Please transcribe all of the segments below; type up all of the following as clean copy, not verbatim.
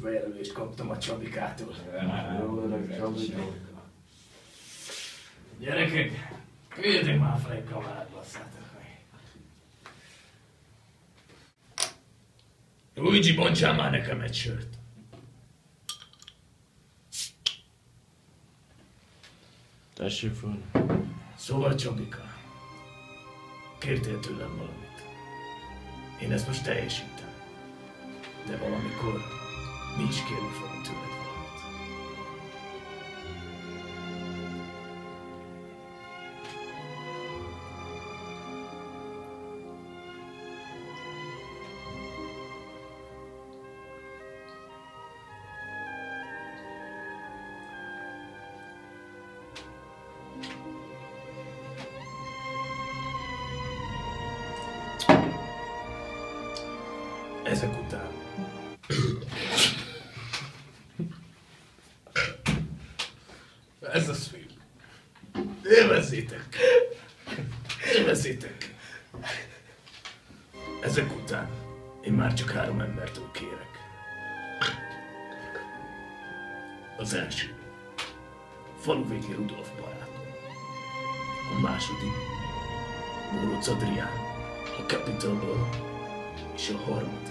bejelölést kaptam a Csabikától. Gyerekek, küldjetek már fel egy kamarát, basszátok meg. Luigi, bontsál már nekem egy sört. Tessék föl. Szóval Csabika, kértél tőlem valamit. Én ezt most teljesítem. De valamikor mi is kérni fogunk tőled valamit. Ezek után. Ez az film. Élvezzétek! Élvezzétek! Ezek után én már csak 3 embertől kérek. Az első, faluvégi Rudolf barátom. A második, Móróc Adrián, a Capitalból. És a harmadik,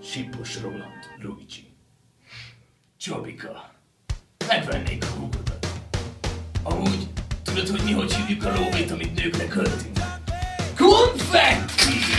Sipos Roland Luigi. Csabika, megvennék a húgodat. Amúgy, tudod, hogy mi hogy hívjuk a lóvét, amit nőknek költünk? Konfetti!